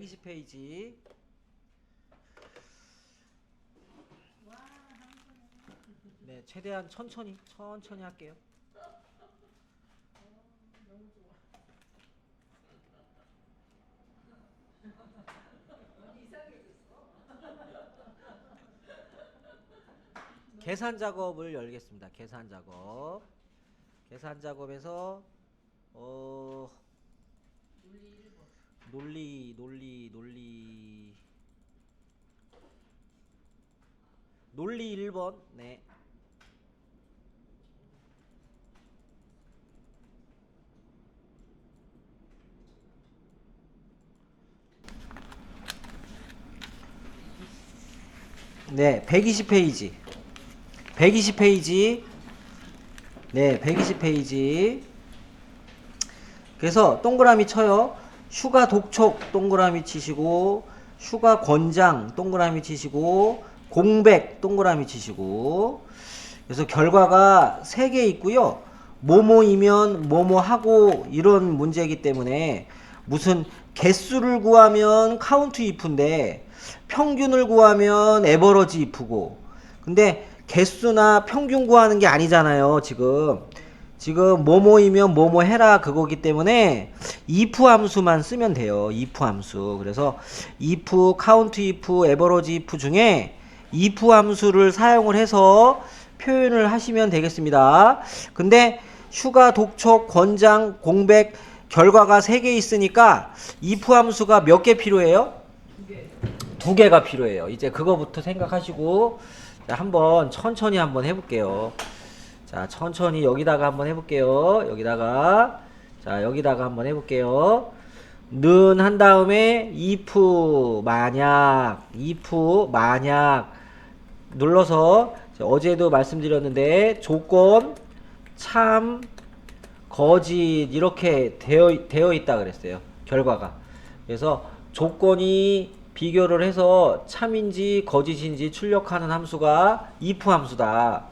120페이지. 네, 최대한 천천히 할게요. 계산 작업을 열겠습니다. 계산 작업. 계산 작업에서 논리 1번. 네. 네, 120페이지. 120페이지. 네, 120페이지. 그래서 동그라미 쳐요. 휴가 독촉 동그라미 치시고, 휴가 권장 동그라미 치시고, 공백 동그라미 치시고. 그래서 결과가 3개 있고요. 뭐뭐이면 뭐뭐하고 이런 문제이기 때문에 무슨 개수를 구하면 카운트 if인데 평균을 구하면 에버러지 if고, 근데 개수나 평균 구하는 게 아니잖아요. 지금 뭐뭐이면 뭐뭐 해라 그거기 때문에 if 함수만 쓰면 돼요. if 함수. 그래서 if, count if, average if 중에 if 함수를 사용을 해서 표현을 하시면 되겠습니다. 근데 휴가, 독촉, 권장, 공백 결과가 3개 있으니까 if 함수가 몇 개 필요해요? 2개가 필요해요. 이제 그거부터 생각하시고 한번 천천히 한번 해볼게요. 자, 천천히 여기다가 한번 해볼게요. 여기다가 한번 해볼게요. 는 한 다음에 if 만약 눌러서 어제도 말씀드렸는데 조건, 참, 거짓 이렇게 되어 있다 그랬어요. 결과가. 그래서 조건이 비교를 해서 참인지 거짓인지 출력하는 함수가 if 함수다.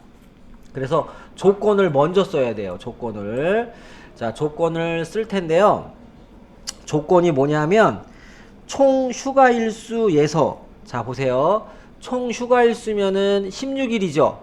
그래서 조건을 먼저 써야 돼요. 조건을. 자, 조건을 쓸 텐데요. 조건이 뭐냐면 총 휴가일수에서, 자 보세요. 총 휴가일수면은 16일이죠. 요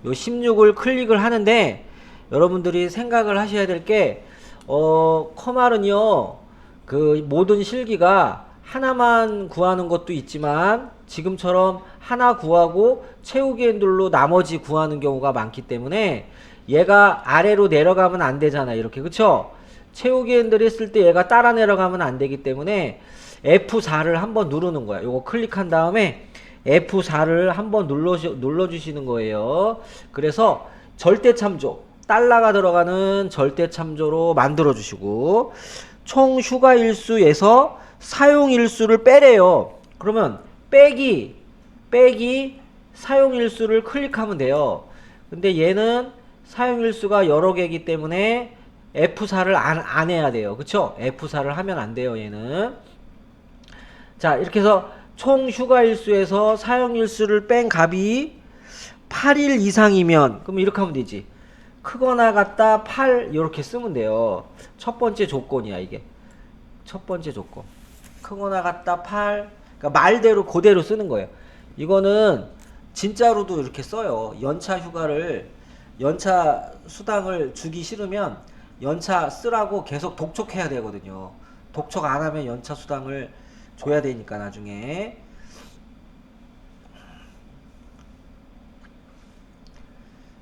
16을 클릭을 하는데 여러분들이 생각을 하셔야 될 게 커말은요 그 모든 실기가 하나만 구하는 것도 있지만 지금처럼 하나 구하고 채우기 핸들로 나머지 구하는 경우가 많기 때문에 얘가 아래로 내려가면 안 되잖아. 이렇게. 그쵸? 채우기 핸들 했을 때 얘가 따라 내려가면 안 되기 때문에 F4를 한번 누르는 거야. 요거 클릭한 다음에 F4를 한번 눌러주시는 거예요. 그래서 절대참조, 달러가 들어가는 절대참조로 만들어주시고, 총 휴가일수에서 사용일수를 빼래요. 그러면 빼기 사용일수를 클릭하면 돼요. 근데 얘는 사용일수가 여러 개이기 때문에 F4를 안 해야 돼요. 그쵸? F4를 하면 안 돼요, 얘는. 자, 이렇게 해서 총 휴가일수에서 사용일수를 뺀 값이 8일 이상이면, 그럼 이렇게 하면 되지. 크거나 같다 8 이렇게 쓰면 돼요. 첫 번째 조건이야, 이게. 첫 번째 조건. 크거나 같다 8. 그러니까 말대로 그대로 쓰는 거예요. 이거는 진짜로도 이렇게 써요. 연차 수당을 주기 싫으면 연차 쓰라고 계속 독촉해야 되거든요. 독촉 안 하면 연차 수당을 줘야 되니까 나중에.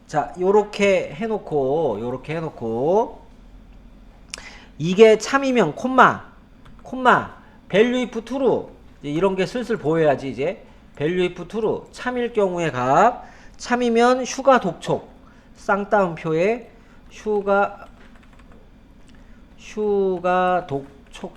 자, 요렇게 해놓고 이게 참이면 콤마 value if true 이런 게 슬슬 보여야지. 이제 value if true 참일 경우의 값, 참이면 휴가 독촉 쌍따옴표에 휴가 독촉.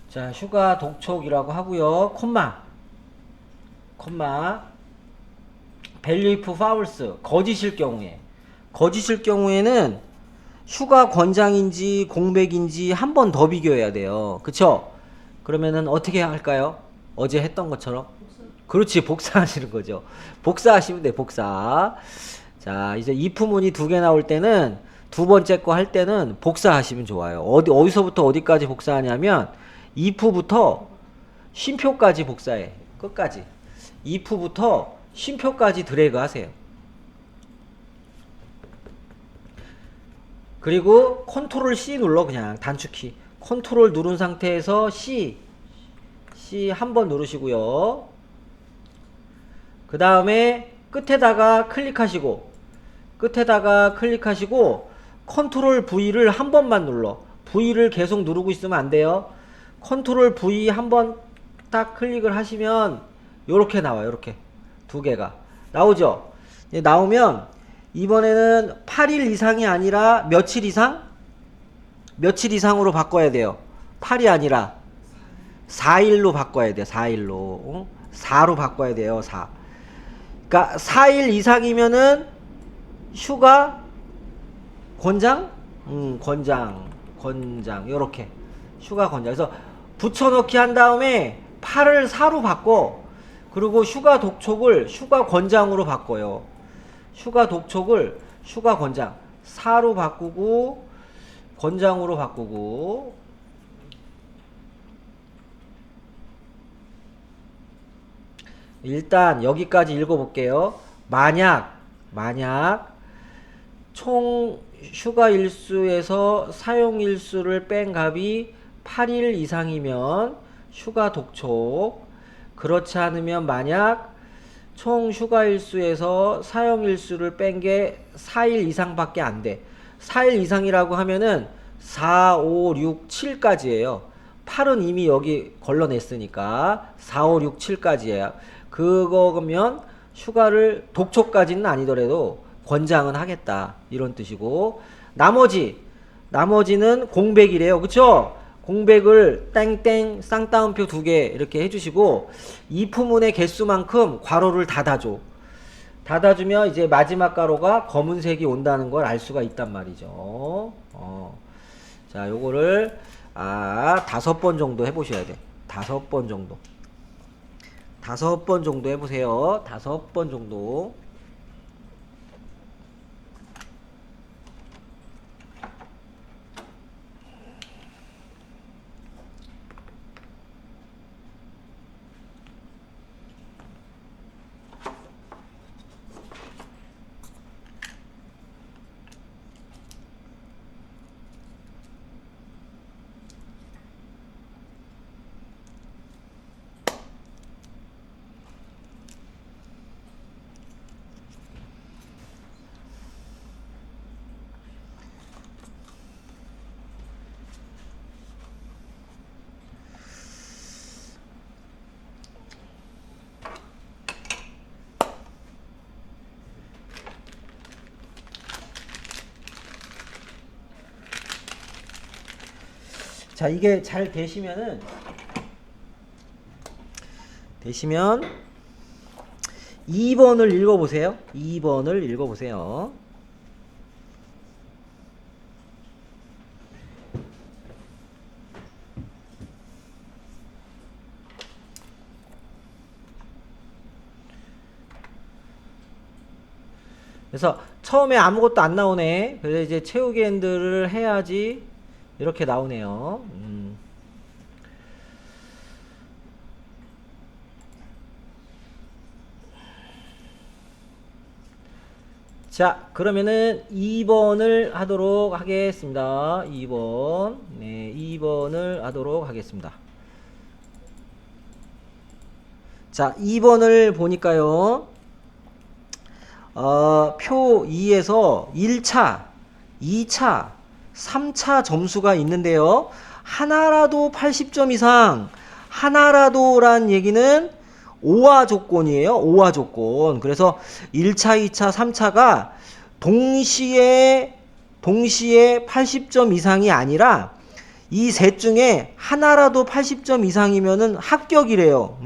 자, 슈가 독촉이라고 하고요. 콤마 value if false 거짓일 경우에는 슈가 권장인지 공백인지 한 번 더 비교해야 돼요. 그쵸? 그러면은 어떻게 할까요? 어제 했던 것처럼 그렇지, 복사하시는 거죠. 복사하시면 돼, 복사. 자, 이제 if문이 두 개 나올 때는 두 번째 거 할 때는 복사하시면 좋아요. 어디서부터 어디까지 복사하냐면 if부터 쉼표까지 복사해. 끝까지. if부터 쉼표까지 드래그 하세요. 그리고 컨트롤 C 눌러. 그냥 단축키 컨트롤 누른 상태에서 C 한 번 누르시고요. 그 다음에 끝에다가 클릭하시고 컨트롤 V를 한 번만 눌러. V를 계속 누르고 있으면 안 돼요. 컨트롤 V 한 번 딱 클릭을 하시면 요렇게 나와요. 요렇게 두 개가 나오죠. 나오면 이번에는 8일 이상이 아니라 며칠 이상으로 바꿔야 돼요. 8이 아니라 4일로 바꿔야 돼요. 4일로 4로 바꿔야 돼요. 4. 그러니까 4일 이상이면은 슈가 권장 요렇게 슈가 권장. 그래서 붙여넣기 한 다음에 8을 4로 바꿔. 그리고 슈가 독촉을 슈가 권장으로 바꿔요. 슈가 독촉을 슈가 권장 4로 바꾸고 권장으로 바꾸고. 일단 여기까지 읽어볼게요. 만약 총 슈가 일수에서 사용 일수를 뺀 값이 8일 이상이면 슈가 독촉. 그렇지 않으면 만약 총 슈가 일수에서 사용 일수를 뺀 게 4일 이상밖에 안 돼. 4일 이상이라고 하면은 4, 5, 6, 7까지예요. 8은 이미 여기 걸러냈으니까 4, 5, 6, 7까지예요. 그거면 슈가를 독촉까지는 아니더라도 권장은 하겠다, 이런 뜻이고, 나머지는 공백이래요. 그쵸? 공백을 땡땡 쌍따옴표 두 개 이렇게 해주시고, if문의 개수만큼 괄호를 닫아주면 이제 마지막 괄호가 검은색이 온다는 걸 알 수가 있단 말이죠. 자, 요거를 5번 정도 해보셔야 돼. 5번 정도. 5번 정도 해보세요. 5번 정도. 자, 이게 잘 되시면 2번을 읽어보세요. 2번을 읽어보세요. 그래서 처음에 아무것도 안 나오네. 그래서 이제 채우기 엔드를 해야지 이렇게 나오네요. 자, 그러면은 2번을 하도록 하겠습니다. 2번. 네, 2번을 하도록 하겠습니다. 자, 2번을 보니까요. 표 2에서 1차, 2차, 3차 점수가 있는데요. 하나라도 80점 이상, 하나라도란 얘기는 5화 조건이에요. 5화 조건. 그래서 1차, 2차, 3차가 동시에 80점 이상이 아니라 이 셋 중에 하나라도 80점 이상이면은 합격이래요.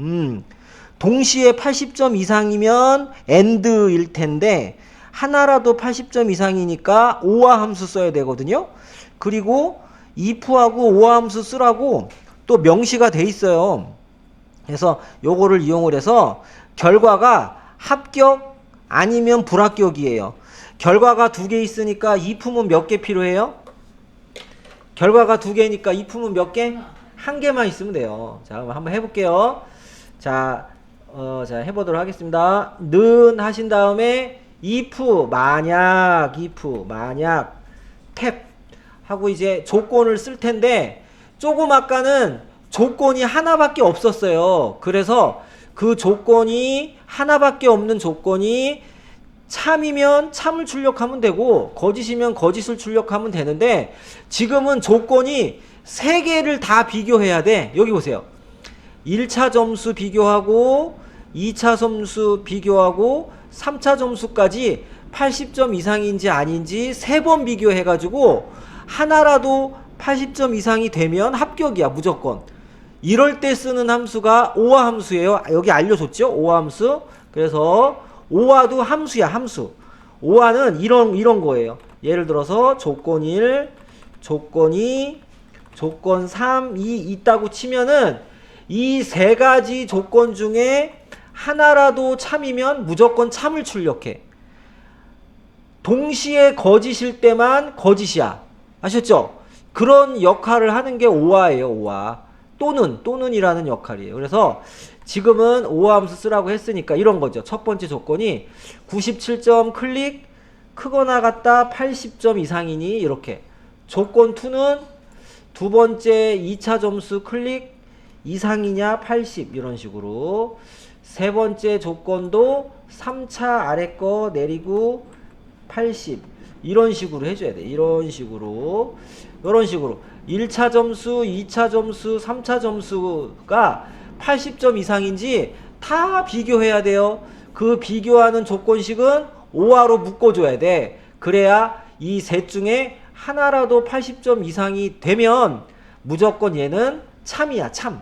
동시에 80점 이상이면 AND일 텐데 하나라도 80점 이상이니까 OR 함수 써야 되거든요. 그리고 if하고 OR 함수 쓰라고 또 명시가 돼 있어요. 그래서 요거를 이용을 해서 결과가 합격 아니면 불합격이에요. 결과가 두 개 있으니까 if는 몇 개 필요해요? 결과가 두 개니까 if는 몇 개? 한 개만 있으면 돼요. 자, 한번 해볼게요. 자, 자, 해보도록 하겠습니다. 는 하신 다음에 if 만약 탭 하고 이제 조건을 쓸 텐데 조금 아까는 조건이 하나밖에 없었어요. 그래서 그 조건이 하나밖에 없는 조건이 참이면 참을 출력하면 되고 거짓이면 거짓을 출력하면 되는데 지금은 조건이 세 개를 다 비교해야 돼. 여기 보세요. 1차 점수 비교하고 2차 점수 비교하고 3차 점수까지 80점 이상인지 아닌지 3번 비교해가지고 하나라도 80점 이상이 되면 합격이야. 무조건. 이럴 때 쓰는 함수가 OR 함수예요. 여기 알려줬죠? OR 함수. 그래서 OR도 함수야. 함수. OR는 이런 거예요. 예를 들어서 조건 1, 조건 2, 조건 3, 2 있다고 치면은 이 세 가지 조건 중에 하나라도 참이면 무조건 참을 출력해. 동시에 거짓일 때만 거짓이야. 아셨죠? 그런 역할을 하는 게 OR예요. OR. 또는이라는 역할이에요. 그래서 지금은 OR 함수 쓰라고 했으니까 이런 거죠. 첫 번째 조건이 97점 클릭 크거나 같다 80점 이상이니 이렇게. 조건 2는 두 번째 2차 점수 클릭 이상이냐 80 이런 식으로. 세 번째 조건도 3차 아래 거 내리고 80 이런 식으로 해줘야 돼. 이런 식으로 1차 점수, 2차 점수, 3차 점수가 80점 이상인지 다 비교해야 돼요. 그 비교하는 조건식은 OR로 묶어줘야 돼. 그래야 이 셋 중에 하나라도 80점 이상이 되면 무조건 얘는 참이야. 참.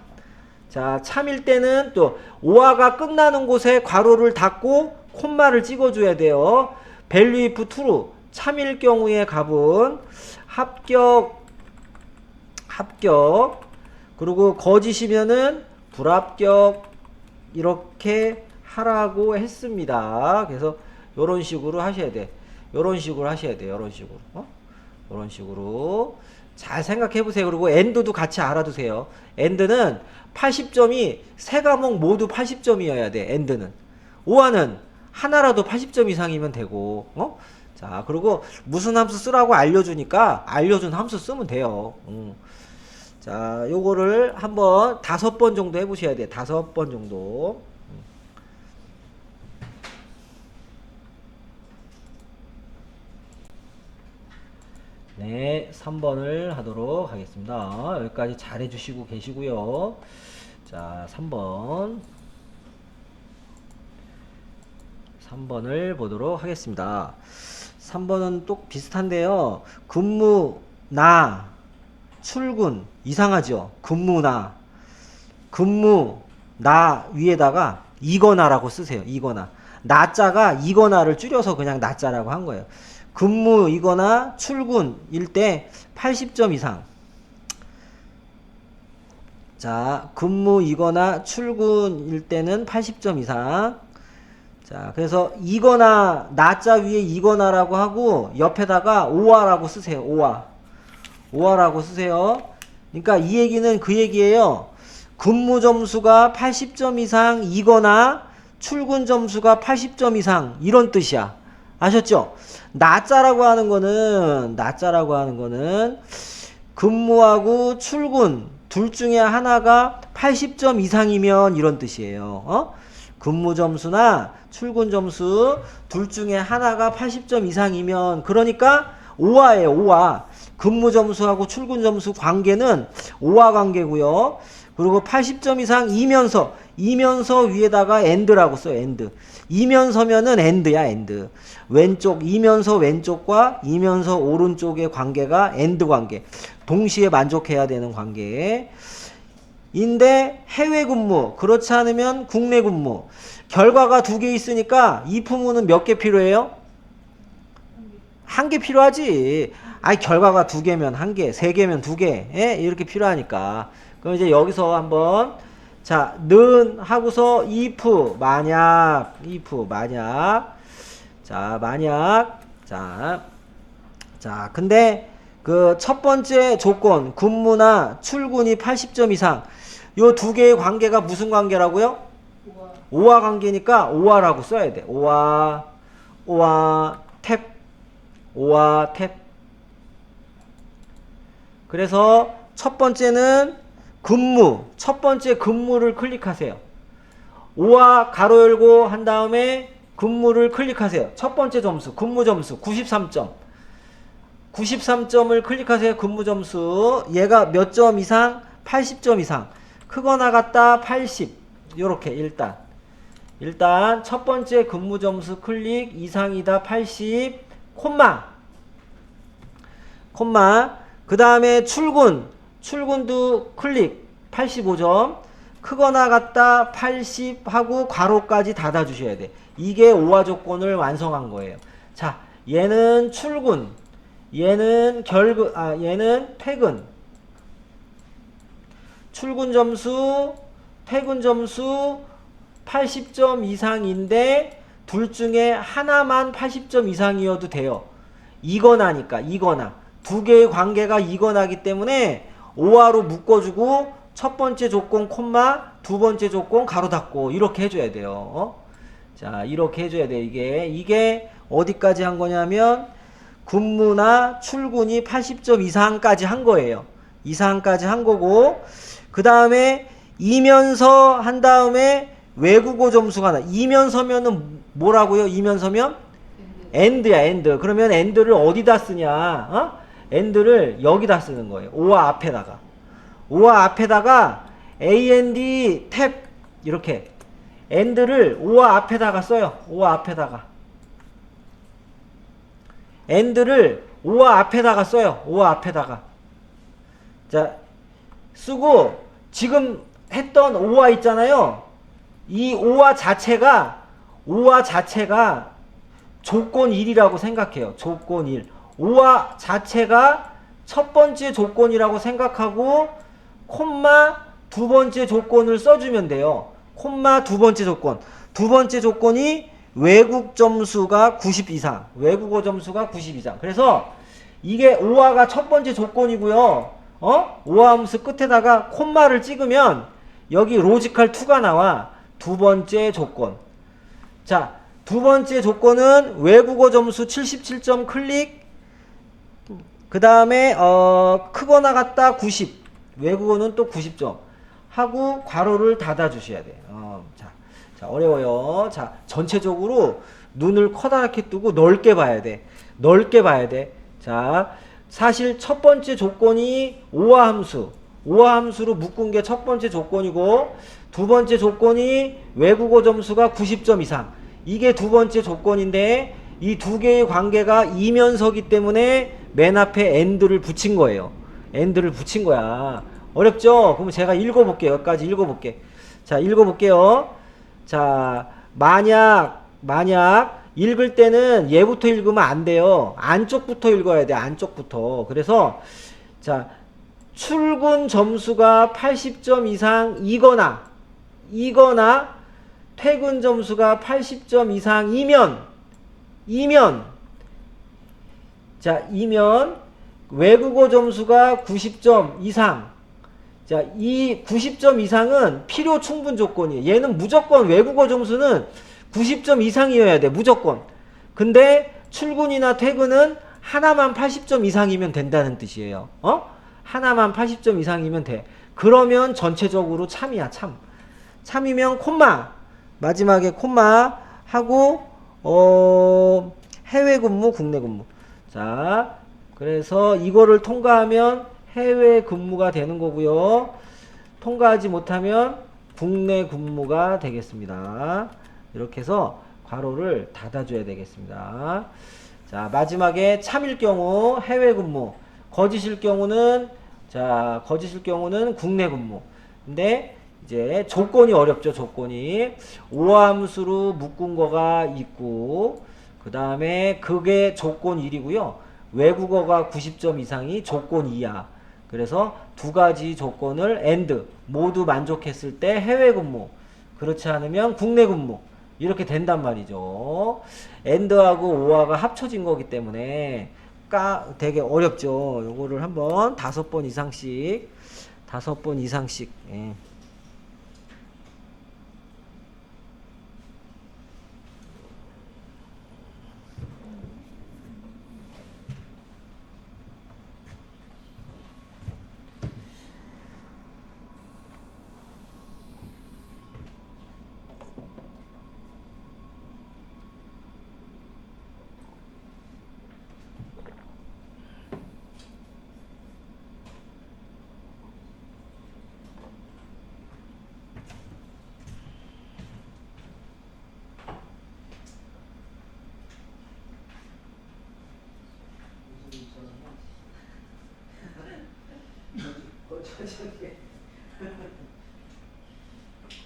자, 참일 때는 또 OR가 끝나는 곳에 괄호를 닫고 콤마를 찍어줘야 돼요. value if true 참일 경우의 값은 합격 그리고 거짓이면은 불합격 이렇게 하라고 했습니다. 그래서 요런 식으로 하셔야 돼. 요런 식으로 잘 생각해 보세요. 그리고 AND도 같이 알아두세요. AND는 80점이 세 과목 모두 80점이어야 돼. AND는. OR는 하나라도 80점 이상이면 되고. 자, 그리고 무슨 함수 쓰라고 알려주니까 알려준 함수 쓰면 돼요. 자, 요거를 한번 5번 정도 해보셔야 돼요. 5번 정도. 네, 3번을 하도록 하겠습니다. 여기까지 잘 해주시고 계시고요. 자, 3번을 보도록 하겠습니다. 3번은 또 비슷한데요. 근무, 나, 출근, 이상하죠? 근무, 나 위에다가 이거나라고 쓰세요. 이거나. 나자가 이거나를 줄여서 그냥 나자라고 한 거예요. 근무이거나 출근일 때 80점 이상. 자, 근무이거나 출근일 때는 80점 이상. 자, 그래서 이거나 나자 위에 이거나라고 하고 옆에다가 OR라고 쓰세요. OR라고 쓰세요. 그러니까 이 얘기는 그 얘기예요. 근무 점수가 80점 이상 이거나 출근 점수가 80점 이상 이런 뜻이야. 아셨죠? 나자라고 하는 거는 근무하고 출근 둘 중에 하나가 80점 이상이면 이런 뜻이에요. 근무 점수나 출근 점수 둘 중에 하나가 80점 이상이면 그러니까 OR예요. OR. 근무 점수하고 출근 점수 관계는 OR 관계고요. 그리고 80점 이상이면서 이면서 위에다가 and라고 써요. and. 이면서면은 and야, and. 왼쪽, 이면서 왼쪽과 이면서 오른쪽의 관계가 and 관계. 동시에 만족해야 되는 관계. 인데 해외 근무, 그렇지 않으면 국내 근무. 결과가 두 개 있으니까 if 문은 몇 개 필요해요? 한 개 필요하지. 아니 결과가 두 개면 한 개, 세 개면 두 개, 예? 이렇게 필요하니까. 그럼 이제 여기서 한번 자, 는 하고서 if 만약 자, 만약 자, 근데 그 첫 번째 조건 근무나 출근이 80점 이상 요 두 개의 관계가 무슨 관계라고요? 오와 관계니까 오와라고 써야 돼. 오와 탭. 그래서 첫 번째는 근무. 첫 번째 근무를 클릭하세요. 오와 가로 열고 한 다음에 근무를 클릭하세요. 첫 번째 점수, 근무 점수 93점. 93점을 클릭하세요. 근무 점수. 얘가 몇 점 이상? 80점 이상. 크거나 같다 80. 요렇게 일단 첫 번째 근무 점수 클릭 이상이다 80 콤마. 그 다음에 출근도 클릭 85점. 크거나 같다 80 하고 괄호까지 닫아 주셔야 돼. 이게 오화 조건을 완성한 거예요. 자, 얘는 출근, 얘는 얘는 퇴근. 출근 점수, 퇴근 점수 80점 이상인데 둘 중에 하나만 80점 이상이어도 돼요. 이거나니까. 두 개의 관계가 이거나기 때문에 오화로 묶어주고 첫 번째 조건 콤마, 두 번째 조건 가로 닫고 이렇게 해줘야 돼요. 자, 이렇게 해줘야 돼요. 이게 어디까지 한 거냐면 근무나 출근이 80점 이상까지 한 거예요. 이상까지 한 거고, 그 다음에 이면서 한 다음에 외국어 점수가 나. 이면서면은 뭐라고요? 이면서면 and야, and. 그러면 and를 어디다 쓰냐? and를 여기다 쓰는 거예요. 오와 앞에다가 and 탭 이렇게 and를 오와 앞에다가 써요. and를 오와 앞에다가 써요. 자, 쓰고 지금 했던 오와 있잖아요. 이 오와 자체가 조건 1이라고 생각해요. 조건 1. 오와 자체가 첫 번째 조건이라고 생각하고 콤마 두 번째 조건을 써주면 돼요. 콤마 두 번째 조건. 두 번째 조건이 외국 점수가 90 이상. 외국어 점수가 90 이상. 그래서 이게 오화가 첫 번째 조건이고요. 오화 함수 끝에다가 콤마를 찍으면 여기 로지컬 2가 나와. 두 번째 조건. 자, 두 번째 조건은 외국어 점수 77점 클릭. 그 다음에 크거나 같다 90. 외국어는 또 90점 하고 괄호를 닫아 주셔야 돼요. 자, 어려워요. 자, 전체적으로 눈을 커다랗게 뜨고 넓게 봐야 돼. 자, 사실 첫 번째 조건이 오화 함수로 묶은 게 첫 번째 조건이고, 두 번째 조건이 외국어 점수가 90점 이상. 이게 두 번째 조건인데 이 두 개의 관계가 이면서기 때문에 맨 앞에 and를 붙인 거예요. 어렵죠? 그럼 제가 읽어볼게요. 여기까지 읽어볼게. 자, 읽어볼게요. 자, 만약 읽을 때는 얘부터 읽으면 안 돼요. 안쪽부터 읽어야 돼. 안쪽부터. 그래서 자, 출근 점수가 80점 이상이거나 퇴근 점수가 80점 이상이면 외국어 점수가 90점 이상. 자, 이 90점 이상은 필요 충분 조건이에요. 얘는 무조건 외국어 점수는 90점 이상이어야 돼. 무조건. 근데 출근이나 퇴근은 하나만 80점 이상이면 된다는 뜻이에요. 하나만 80점 이상이면 돼. 그러면 전체적으로 참이야, 참. 참이면 콤마. 마지막에 콤마 하고 해외 근무, 국내 근무. 자, 그래서 이거를 통과하면 해외 근무가 되는 거고요. 통과하지 못하면 국내 근무가 되겠습니다. 이렇게 해서 괄호를 닫아줘야 되겠습니다. 자, 마지막에 참일 경우 해외 근무, 거짓일 경우는 거짓일 경우는 국내 근무. 근데 이제 조건이 어렵죠. 조건이 오함수로 묶은 거가 있고, 그 다음에 그게 조건 1이고요. 외국어가 90점 이상이 조건 2야. 그래서 두 가지 조건을 and 모두 만족했을 때 해외 근무, 그렇지 않으면 국내 근무, 이렇게 된단 말이죠. and하고 or가 합쳐진 거기 때문에 되게 어렵죠. 요거를 한번 5번 이상씩 예.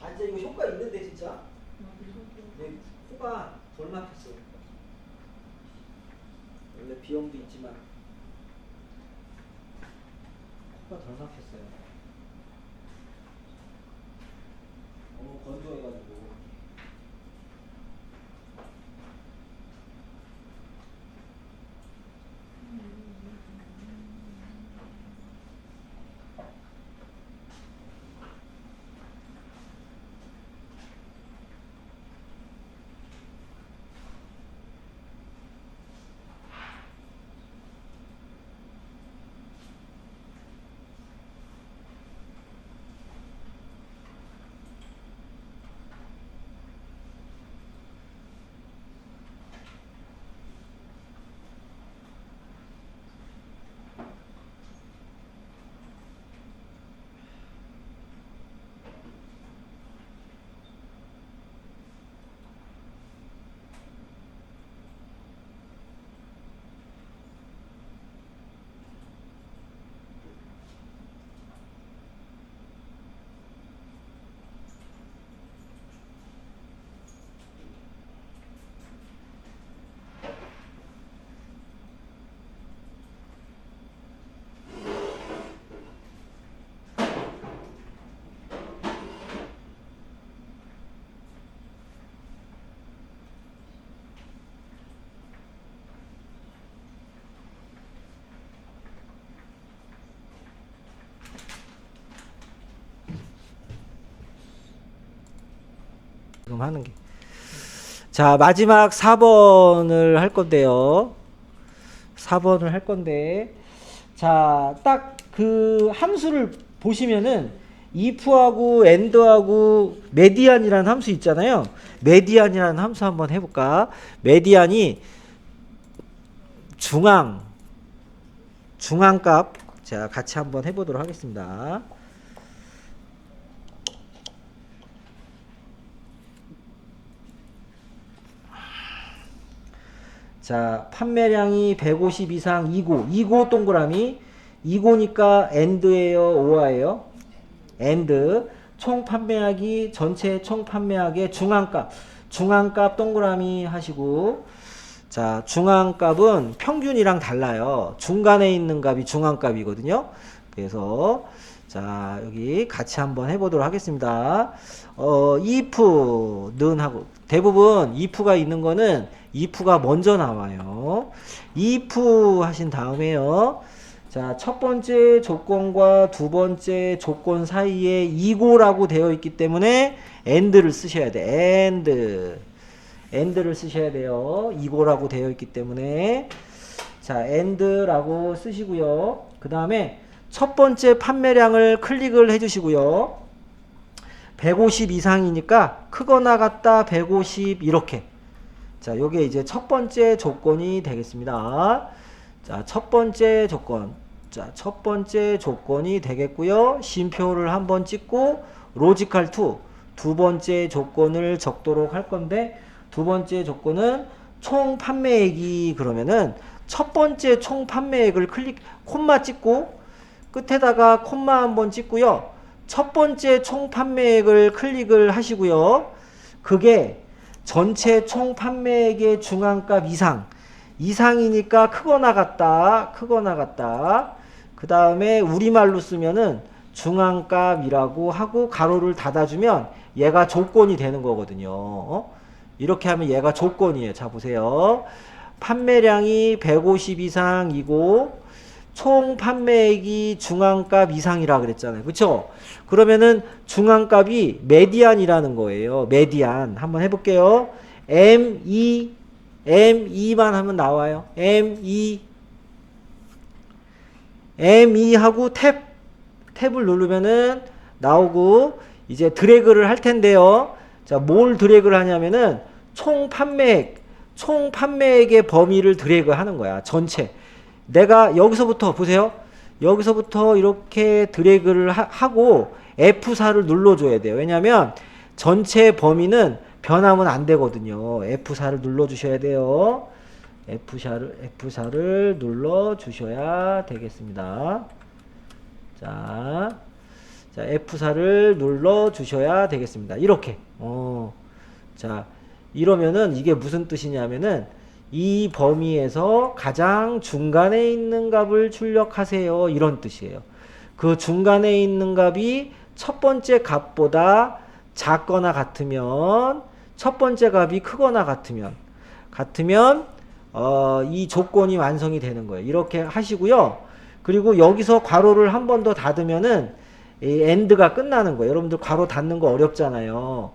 아, 진짜 이거 효과 있는데 진짜? 내 코가 덜 막혔어. 원래 비염도 있지만 코가 덜 막혔어요. 너무 건조해가지고. 지금 하는 게. 자, 마지막 4번을 할 건데요. 4번을 할 건데, 자, 딱 그 함수를 보시면은 if하고 and하고 median이라는 함수 있잖아요. median이라는 함수 한번 해볼까? median이 중앙값, 자, 같이 한번 해보도록 하겠습니다. 자, 판매량이 150 이상 2고 동그라미, 2고니까 and예요, or예요? and. 총 판매액이 전체 총 판매액의 중앙값 동그라미 하시고, 자, 중앙값은 평균이랑 달라요. 중간에 있는 값이 중앙값이거든요. 그래서 자, 여기 같이 한번 해보도록 하겠습니다. if는 하고, 대부분 if가 있는 거는 if가 먼저 나와요. if 하신 다음에요. 자, 첫 번째 조건과 두 번째 조건 사이에 이고라고 되어 있기 때문에 and를 쓰셔야 돼. and를 쓰셔야 돼요. 이고라고 되어 있기 때문에. 자, and라고 쓰시고요. 그 다음에 첫 번째 판매량을 클릭을 해주시고요. 150 이상이니까 크거나 같다 150 이렇게. 자, 요게 이제 첫 번째 조건이 되겠습니다. 자, 첫 번째 조건. 자, 첫 번째 조건이 되겠고요. 쉼표를 한번 찍고 로지컬 2 두 번째 조건을 적도록 할 건데, 두 번째 조건은 총 판매액이, 그러면은 첫 번째 총 판매액을 콤마 찍고 끝에다가 콤마 한번 찍고요. 첫 번째 총 판매액을 클릭을 하시고요. 그게 전체 총 판매액의 중앙값 이상이니까 크거나 같다. 그 다음에 우리말로 쓰면은 중앙값이라고 하고 가로를 닫아주면 얘가 조건이 되는 거거든요. 이렇게 하면 얘가 조건이에요. 자, 보세요. 판매량이 150 이상이고 총 판매액이 중앙값 이상이라 그랬잖아요. 그쵸? 그러면은 중앙값이 메디안이라는 거예요. 메디안. 한번 해볼게요. M2만 하면 나와요. M2 하고 탭을 누르면은 나오고, 이제 드래그를 할 텐데요. 자, 뭘 드래그를 하냐면은 총 판매액의 범위를 드래그 하는 거야. 전체. 내가 여기서부터 보세요. 여기서부터 이렇게 드래그를 하고 F4를 눌러줘야 돼요. 왜냐면 전체 범위는 변하면 안 되거든요. F4를 눌러주셔야 돼요. F4를 눌러주셔야 되겠습니다. 자, F4를 눌러주셔야 되겠습니다. 이렇게. 자, 이러면은 이게 무슨 뜻이냐면은 이 범위에서 가장 중간에 있는 값을 출력하세요. 이런 뜻이에요. 그 중간에 있는 값이 첫 번째 값보다 작거나 같으면, 첫 번째 값이 크거나 같으면 이 조건이 완성이 되는 거예요. 이렇게 하시고요. 그리고 여기서 괄호를 한 번 더 닫으면은 이 엔드가 끝나는 거예요. 여러분들 괄호 닫는 거 어렵잖아요.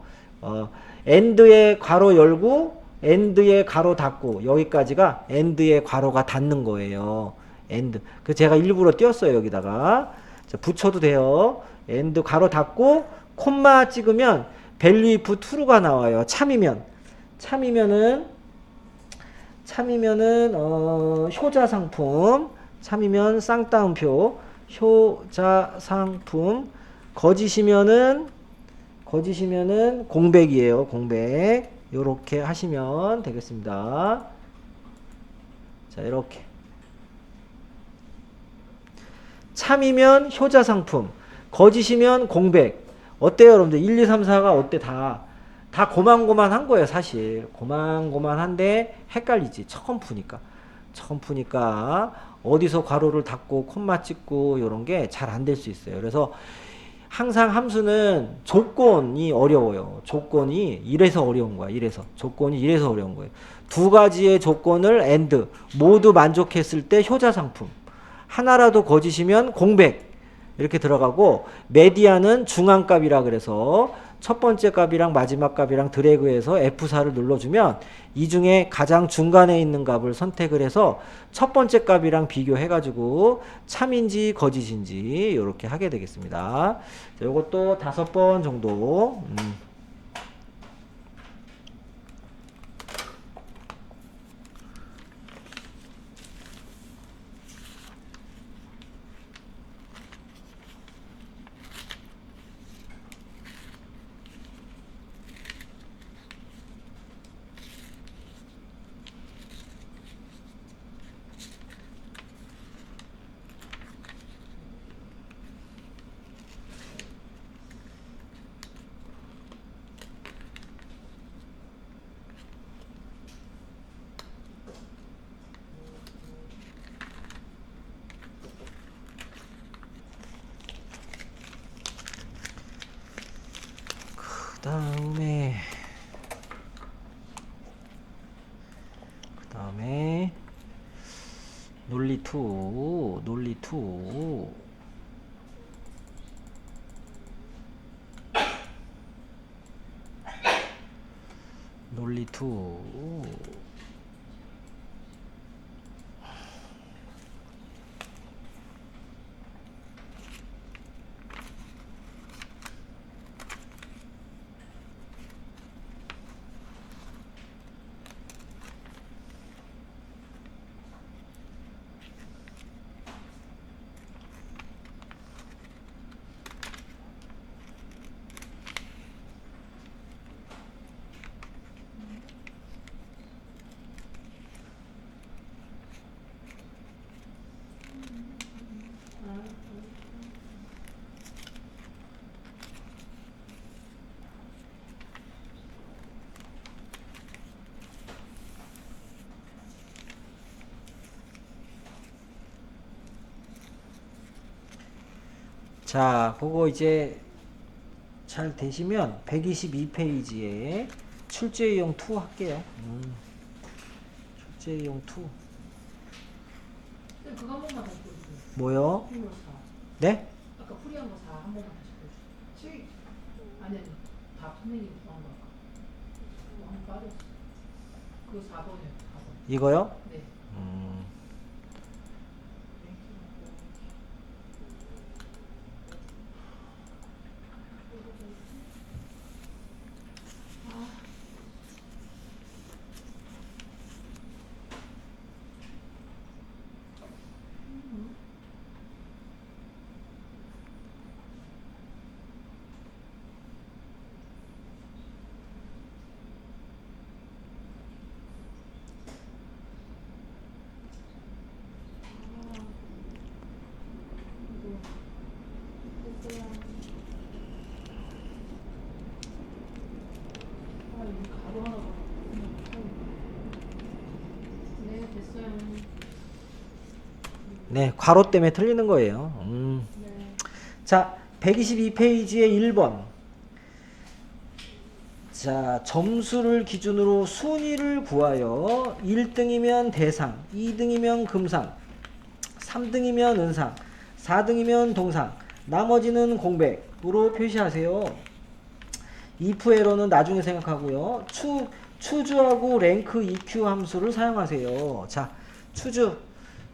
엔드에 괄호 열고 엔드에 괄호 닫고, 여기까지가 엔드에 괄호가 닫는 거예요. 엔드. 그 제가 일부러 띄웠어요. 여기다가. 자, 붙여도 돼요. 엔드 괄호 닫고 콤마 찍으면 value if true가 나와요. 참이면은 효자 상품, 참이면 쌍따옴표, 효자 상품, 거짓이면은 공백이에요. 공백. 요렇게 하시면 되겠습니다. 자, 이렇게. 참이면 효자 상품, 거짓이면 공백. 어때요, 여러분들? 1, 2, 3, 4가 어때? 다 고만고만한 거예요, 사실. 고만고만한데 헷갈리지. 처음 푸니까 어디서 괄호를 닫고 콤마 찍고 요런 게 잘 안 될 수 있어요. 그래서 항상 함수는 조건이 어려워요. 조건이 이래서 어려운 거야. 조건이 이래서 어려운 거예요. 두 가지의 조건을 and 모두 만족했을 때 효자 상품, 하나라도 거짓이면 공백, 이렇게 들어가고, 메디안은 중앙값이라 그래서 첫 번째 값이랑 마지막 값이랑 드래그해서 F4를 눌러주면 이 중에 가장 중간에 있는 값을 선택을 해서 첫 번째 값이랑 비교해가지고 참인지 거짓인지 이렇게 하게 되겠습니다. 자, 요것도 5번 정도. 그 다음에 논리 2. 자, 그거 이제 잘 되시면 122페이지에 출제용 2 할게요. 출제용 2. 쌤 그거 한 번만 다시 보여주세요. 뭐요? 풀이한 거 4. 네? 아까 풀이한 거 4 한 번만 다시 보여주세요. 7. 아니 아니. 다 선생님이 구한 거 아까. 한번 빠졌어. 그 4번이요. 4번. 이거요? 네. 네, 됐어요. 네, 괄호 때문에 틀리는 거예요. 네. 자, 122페이지에 1번. 자, 점수를 기준으로 순위를 구하여 1등이면 대상, 2등이면 금상, 3등이면 은상, 4등이면 동상, 나머지는 공백으로 표시하세요. if 에러는 나중에 생각하고요. 추주하고 랭크 EQ 함수를 사용하세요. 자, 추주.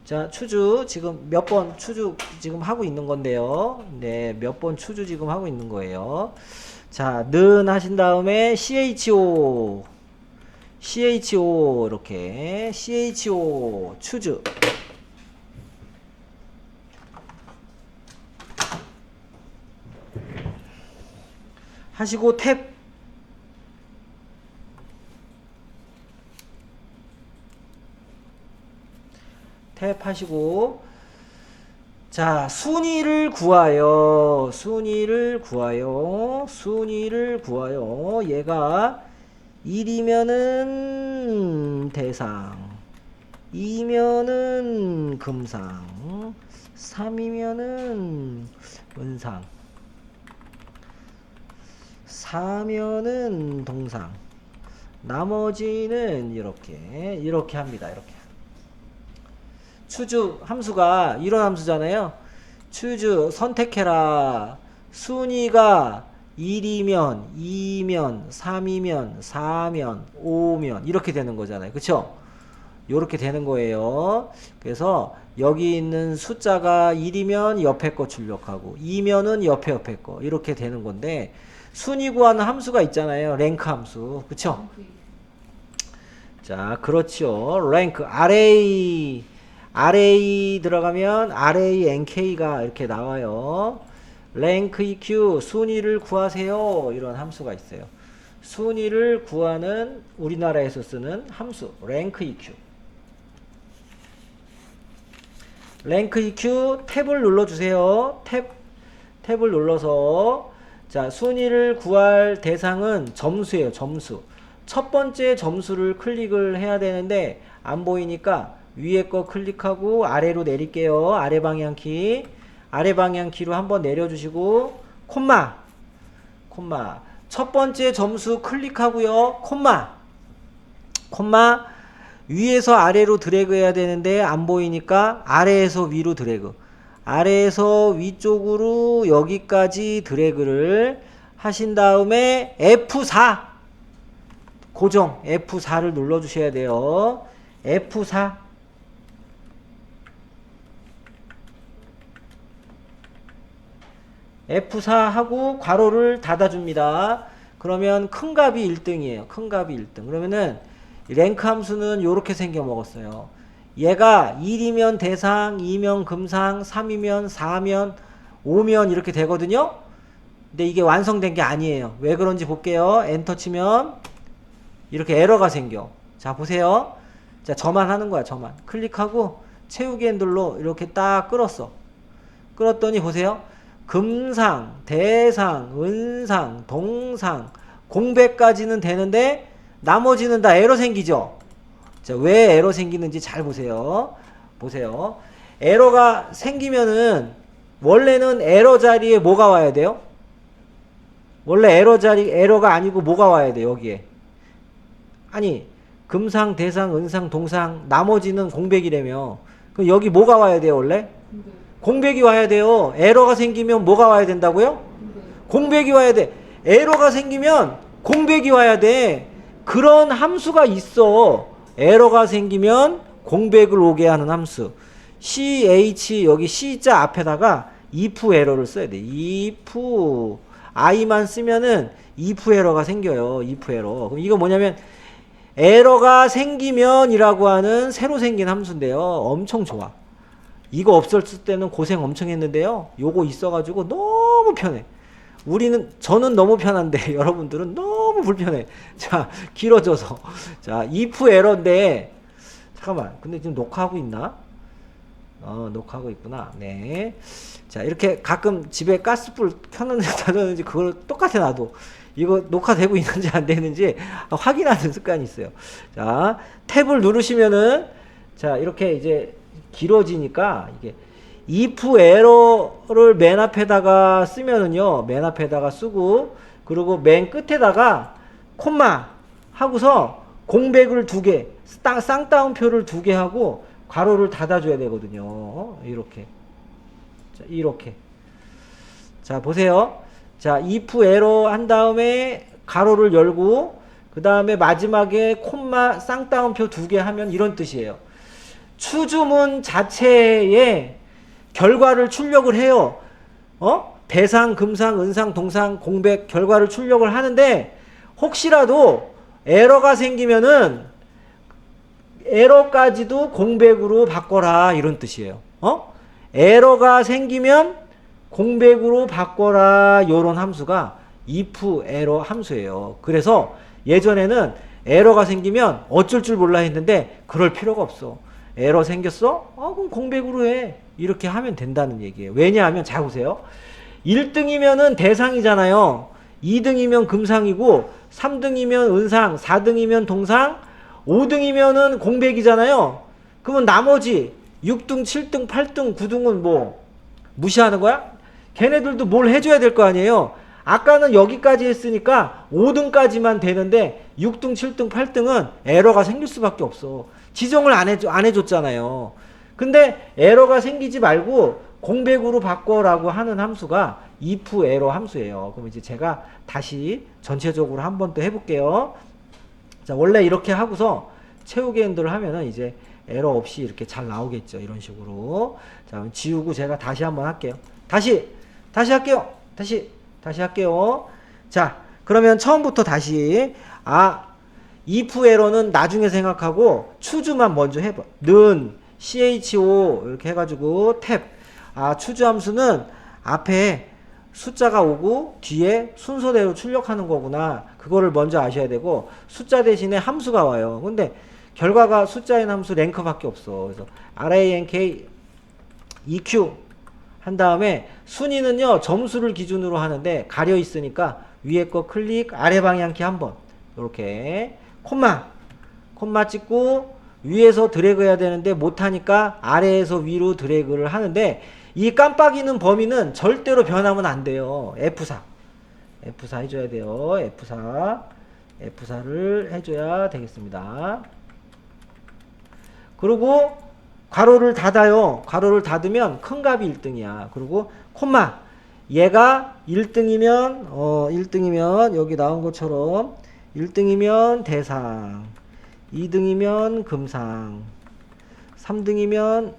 자, 추주 지금 몇 번 추주 지금 하고 있는 건데요. 네, 몇 번 추주 지금 하고 있는 거예요. 자, 는 하신 다음에 CHO 이렇게 CHO 추주 하시고 탭 하시고 자, 순위를 구하여 얘가 1이면은 대상, 2면은 금상, 3이면은 은상, 4면은 동상, 나머지는 이렇게 합니다. 이렇게. 추주 함수가 이런 함수잖아요. 추주 선택해라. 순위가 1이면 2면 3이면 4면 5면 이렇게 되는 거잖아요. 그쵸? 요렇게 되는 거예요. 그래서 여기 있는 숫자가 1이면 옆에 거 출력하고 2면은 옆에 거 이렇게 되는 건데 순위 구하는 함수가 있잖아요. 랭크 함수. 그쵸? 자, 그렇죠. 랭크 array 들어가면 array nk가 이렇게 나와요. rank eq 순위를 구하세요. 이런 함수가 있어요. 순위를 구하는 우리나라에서 쓰는 함수 rank eq. rank eq 탭을 눌러주세요. 탭을 눌러서 자, 순위를 구할 대상은 점수예요. 점수. 첫 번째 점수를 클릭을 해야 되는데 안 보이니까 위에 거 클릭하고 아래로 내릴게요. 아래 방향키. 아래 방향키로 한번 내려주시고 콤마. 첫 번째 점수 클릭하고요. 콤마. 위에서 아래로 드래그 해야 되는데 안 보이니까 아래에서 위로 드래그. 아래에서 위쪽으로 여기까지 드래그를 하신 다음에 F4 고정 F4를 눌러주셔야 돼요. F4 하고 괄호를 닫아줍니다. 그러면 큰 값이 1등이에요. 큰 값이 1등. 그러면은 랭크 함수는 이렇게 생겨 먹었어요. 얘가 1이면 대상, 2면 금상, 3이면 4면 5면 이렇게 되거든요. 근데 이게 완성된 게 아니에요. 왜 그런지 볼게요. 엔터 치면 이렇게 에러가 생겨. 자, 보세요. 자, 저만 하는 거야. 저만. 클릭하고 채우기 핸들로 이렇게 딱 끌었어. 끌었더니 보세요. 금상, 대상, 은상, 동상, 공백까지는 되는데 나머지는 다 에러 생기죠. 자, 왜 에러 생기는지 잘 보세요. 에러가 생기면은 원래는 에러 자리에 뭐가 와야 돼요? 원래 에러가 아니고 뭐가 와야 돼, 여기에. 아니, 금상, 대상, 은상, 동상, 나머지는 공백이라며. 그럼 여기 뭐가 와야 돼요, 원래? 공백이 와야 돼요. 에러가 생기면 뭐가 와야 된다고요? 공백이 와야 돼. 에러가 생기면 공백이 와야 돼. 그런 함수가 있어. 에러가 생기면 공백을 오게 하는 함수. ch, 여기 C자 앞에다가 if 에러를 써야 돼. if i만 쓰면은 if 에러가 생겨요. if 에러. 그럼 이거 뭐냐면 에러가 생기면 이라고 하는 새로 생긴 함수인데요. 엄청 좋아. 이거 없었을 때는 고생 엄청 했는데요. 요거 있어가지고 너무 편해. 저는 너무 편한데 여러분들은 너무 불편해. 자, 길어져서. 자, if 에러인데, 잠깐만. 근데 지금 녹화하고 있나? 녹화하고 있구나. 네. 자, 이렇게 가끔 집에 가스불 켜놓는지 닫았는지 그걸 똑같아 나도. 이거 녹화되고 있는지 안 되는지 확인하는 습관이 있어요. 자, 탭을 누르시면은, 자, 이렇게 이제 길어지니까 이게 if 에러를 맨 앞에다가 쓰면은요, 맨 앞에다가 쓰고, 그리고 맨 끝에다가 콤마 하고서 공백을 2개, 쌍따옴표를 2개 하고 괄호를 닫아줘야 되거든요. 이렇게. 자, 이렇게. 자, 보세요. 자, if 에러 한 다음에 가로를 열고, 그 다음에 마지막에 콤마 쌍따옴표 2개 하면 이런 뜻이에요. 추주문 자체에 결과를 출력을 해요. 대상, 금상, 은상, 동상, 공백 결과를 출력을 하는데, 혹시라도 에러가 생기면은 에러까지도 공백으로 바꿔라, 이런 뜻이에요. 에러가 생기면 공백으로 바꿔라, 요런 함수가 if 에러 함수예요. 그래서 예전에는 에러가 생기면 어쩔 줄 몰라 했는데 그럴 필요가 없어. 에러 생겼어? 그럼 공백으로 해. 이렇게 하면 된다는 얘기예요. 왜냐하면 잘 보세요. 1등이면은 대상이잖아요. 2등이면 금상이고 3등이면 은상, 4등이면 동상, 5등이면은 공백이잖아요. 그러면 나머지 6등, 7등, 8등, 9등은 뭐 무시하는 거야? 걔네들도 뭘 해줘야 될 거 아니에요. 아까는 여기까지 했으니까 5등까지만 되는데 6등, 7등, 8등은 에러가 생길 수밖에 없어. 지정을 안 해줬잖아요. 근데 에러가 생기지 말고 공백으로 바꿔라고 하는 함수가 if 에러 함수예요. 그럼 이제 제가 다시 전체적으로 한 번 더 해볼게요. 자, 원래 이렇게 하고서 채우기 핸들을 하면은 이제 에러 없이 이렇게 잘 나오겠죠. 이런 식으로. 자, 지우고 제가 다시 한번 할게요. 다시 할게요. 다시 할게요. 자, 그러면 처음부터 다시. if 에러는 나중에 생각하고 추주만 먼저 해봐. 는 cho 이렇게 해가지고 탭. 추주 함수는 앞에 숫자가 오고 뒤에 순서대로 출력하는 거구나. 그거를 먼저 아셔야 되고, 숫자 대신에 함수가 와요. 근데 결과가 숫자인 함수 랭크밖에 없어. 그래서 rank eq 한 다음에 순위는요, 점수를 기준으로 하는데 가려 있으니까 위에 거 클릭, 아래 방향키 한번 이렇게 콤마 찍고 위에서 드래그 해야 되는데 못하니까 아래에서 위로 드래그를 하는데, 이 깜빡이는 범위는 절대로 변하면 안 돼요. F4 해줘야 돼요. F4를 해줘야 되겠습니다. 그리고 괄호를 닫아요. 괄호를 닫으면 큰 값이 1등이야. 그리고 콤마, 얘가 1등이면 여기 나온 것처럼 1등이면 대상, 2등이면 금상, 3등이면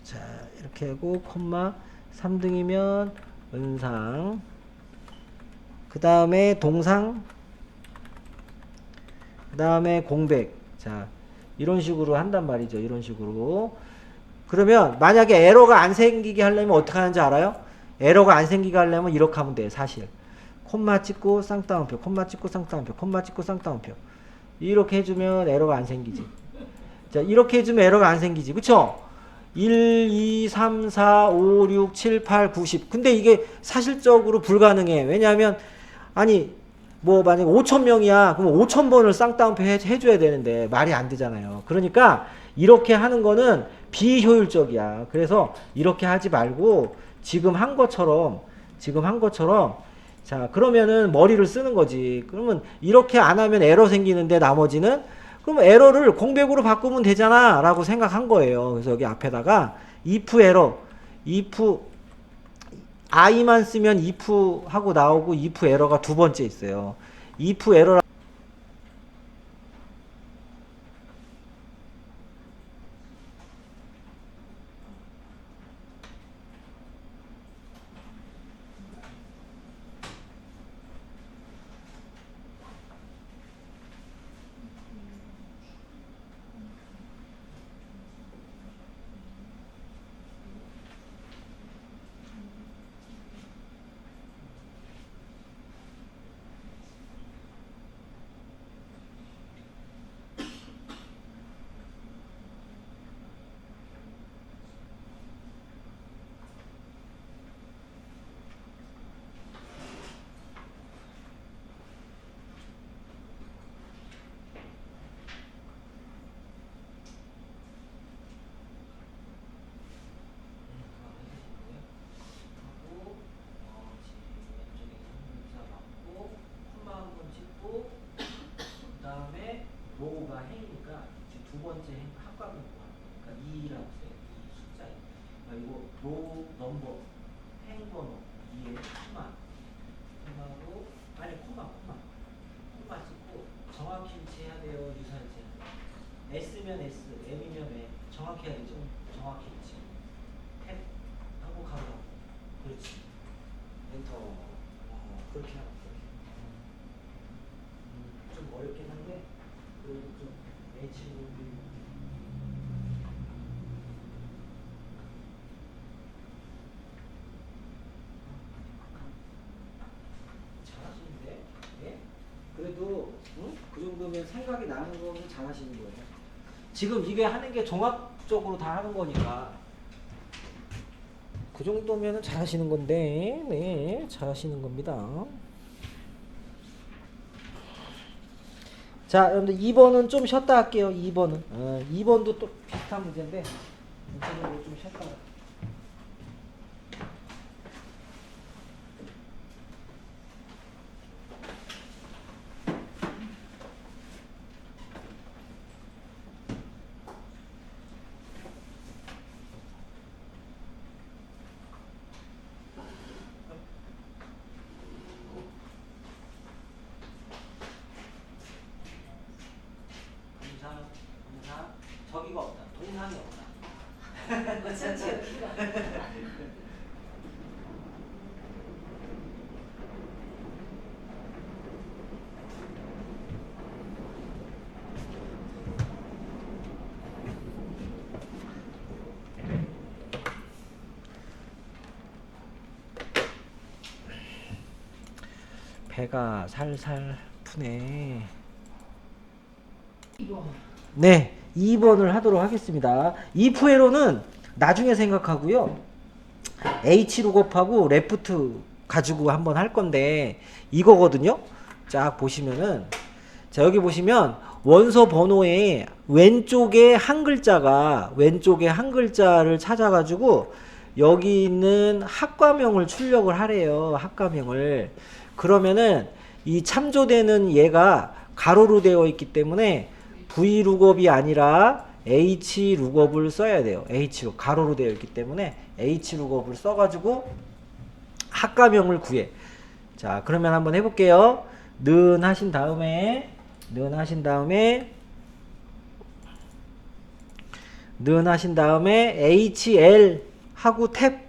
자, 이렇게 하고 콤마, 3등이면 은상, 그 다음에 동상, 그 다음에 공백. 자, 이런 식으로 한단 말이죠. 이런 식으로. 그러면 만약에 에러가 안 생기게 하려면 어떻게 하는지 알아요? 에러가 안 생기게 하려면 이렇게 하면 돼요. 사실 콤마 찍고 쌍따옴표, 콤마 찍고 쌍따옴표, 콤마 찍고 쌍따옴표. 이렇게 해주면 에러가 안 생기지. 자, 이렇게 해주면 에러가 안 생기지. 그쵸? 1, 2, 3, 4, 5, 6, 7, 8, 9, 10. 근데 이게 사실적으로 불가능해. 왜냐하면 뭐 만약에 5,000명이야. 그럼 5,000번을 쌍따옴표 해줘야 되는데 말이 안 되잖아요. 그러니까 이렇게 하는 거는 비효율적이야. 그래서 이렇게 하지 말고 지금 한 것처럼 자, 그러면은 머리를 쓰는 거지. 그러면 이렇게 안 하면 에러 생기는데 나머지는 그럼 에러를 공백으로 바꾸면 되잖아 라고 생각한 거예요. 그래서 여기 앞에다가 if 에러, if i만 쓰면 if 하고 나오고 if 에러가 두 번째 있어요. if 에러 로우가 행이니까 두 번째 행 합과면 그러니까 2라고 써요. 이 숫자에. 그리고 로우 넘버 행 번호 2에 콤마로 아니 콤마 찍고 정확히 일치해야 돼요. 유사일치. S면 S, M이면 M. 정확히 해야 되죠. 정확히 일치. 탭 하고 가로. 그렇지. 엔터. 그렇게 하고 좀 어렵긴 한데 그래도 좀 H로 잘하시는데? 예? 그래도 그 정도면 생각이 나는 거는 잘하시는 거예요. 지금 이게 하는 게 종합적으로 다 하는 거니까 그 정도면 잘하시는 건데 네 잘하시는 겁니다. 자, 여러분들 2번은 좀 쉬었다 할게요. 2번은 2번도 또 비슷한 문제인데 이쪽으로 좀 쉬었다 할게요. 동사 저기가 없다. 동상이 없다. 어쩐지 여기가. 배가 살살 푸네. 이거. 네, 2번을 하도록 하겠습니다. if 에러는 나중에 생각하고요. h로 곱하고 레프트 가지고 한번 할 건데 이거거든요. 쫙 보시면은 자 여기 보시면 원서 번호에 왼쪽에 한 글자를 찾아가지고 여기 있는 학과명을 출력을 하래요. 학과명을. 그러면은 이 참조되는 얘가 가로로 되어 있기 때문에 V룩업이 아니라 H룩업을 써야 돼요. H로 가로로 되어 있기 때문에 H룩업을 써가지고 학과명을 구해. 자 그러면 한번 해볼게요. 는 하신 다음에 HL 하고 탭.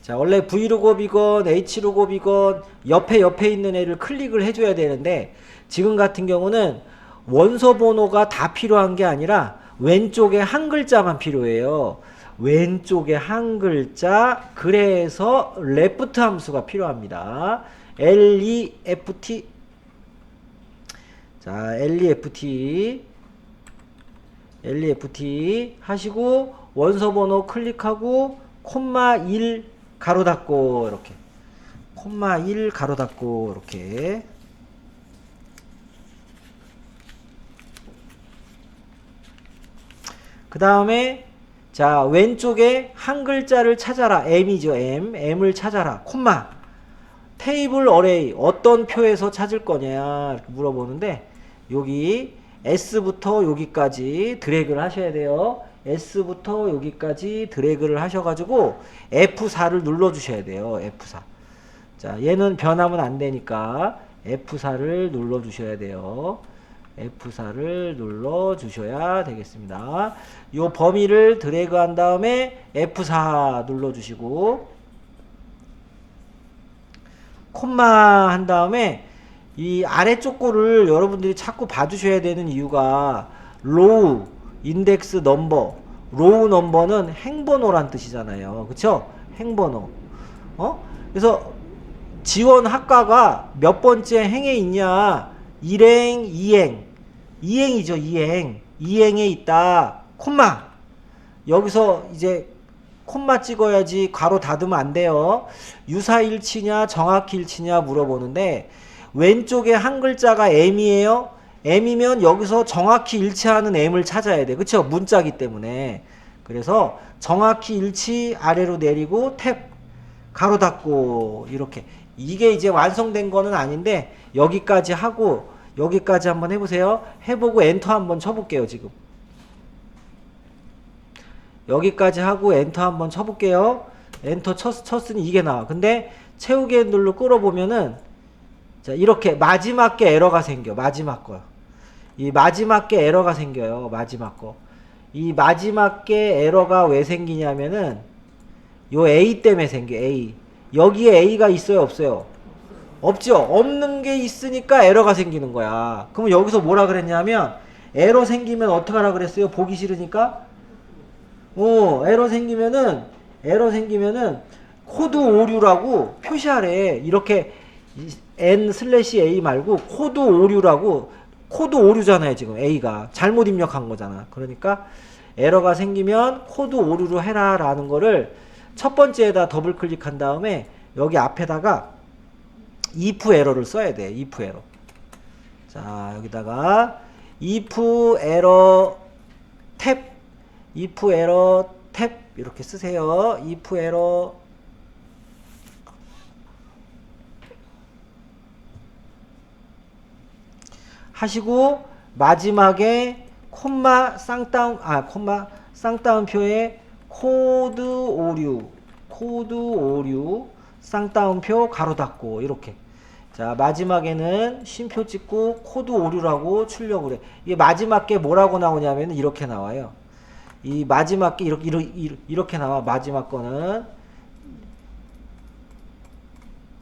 자 원래 V룩업이건 H룩업이건 옆에 있는 애를 클릭을 해줘야 되는데 지금 같은 경우는 원서 번호가 다 필요한 게 아니라 왼쪽에 한 글자만 필요해요. 왼쪽에 한 글자. 그래서 left 함수가 필요합니다. left. 자 left 하시고 원서 번호 클릭하고 콤마 1 가로 닫고 이렇게 콤마 1 가로 닫고 이렇게 그 다음에 자 왼쪽에 한 글자를 찾아라. M이죠. M을 찾아라. 콤마. 테이블 어레이 어떤 표에서 찾을 거냐 이렇게 물어보는데 여기 S부터 여기까지 드래그를 하셔야 돼요. S부터 여기까지 드래그를 하셔가지고 F4를 눌러주셔야 돼요. F4. 자 얘는 변하면 안 되니까 F4를 눌러주셔야 돼요. F4를 눌러주셔야 되겠습니다. 이 범위를 드래그한 다음에 F4 눌러주시고 콤마 한 다음에 이 아래쪽 거를 여러분들이 자꾸 봐주셔야 되는 이유가 로우 인덱스 넘버 로우 넘버는 행번호란 뜻이잖아요. 그쵸? 행번호. 그래서 지원 학과가 몇 번째 행에 있냐 1행 2행 2행이죠. 2행에 있다. 콤마 여기서 이제 콤마 찍어야지 괄호 닫으면 안 돼요. 유사일치냐 정확히 일치냐 물어보는데 왼쪽에 한 글자가 M이에요. M이면 여기서 정확히 일치하는 M을 찾아야 돼. 그쵸? 문자기 때문에. 그래서 정확히 일치 아래로 내리고 탭 가로 닫고 이렇게. 이게 이제 완성된 거는 아닌데 여기까지 하고 여기까지 한번 해보세요. 해보고 엔터 한번 쳐볼게요. 지금. 여기까지 하고 엔터 한번 쳐볼게요. 엔터 쳤으니 이게 나와. 근데 채우기 눌러 끌어보면은 자 이렇게 마지막 게 에러가 생겨. 마지막 거. 이 마지막 게 에러가 생겨요. 마지막 거. 이 마지막 게 에러가 왜 생기냐면은 요 A 때문에 생겨. A. 여기에 A가 있어요? 없어요? 없죠? 없는 게 있으니까 에러가 생기는 거야. 그럼 여기서 뭐라 그랬냐면 에러 생기면 어떡하라 그랬어요? 보기 싫으니까? 에러 생기면은 코드 오류라고 표시하래. 이렇게 n/a 말고 코드 오류라고. 코드 오류잖아요. 지금 A가 잘못 입력한 거잖아. 그러니까 에러가 생기면 코드 오류로 해라 라는 거를 첫 번째에다 더블 클릭한 다음에 여기 앞에다가 if 에러를 써야 돼. if 에러. 자 여기다가 if 에러 탭 if 에러 탭 이렇게 쓰세요. if 에러 하시고 마지막에 콤마 쌍따옴표에 코드 오류 쌍따옴표 가로 닫고 이렇게. 자 마지막에는 쉼표 찍고 코드 오류라고 출력을 해. 이게 마지막 게 뭐라고 나오냐면 이렇게 나와요. 이 마지막 게 이렇게 나와. 마지막 거는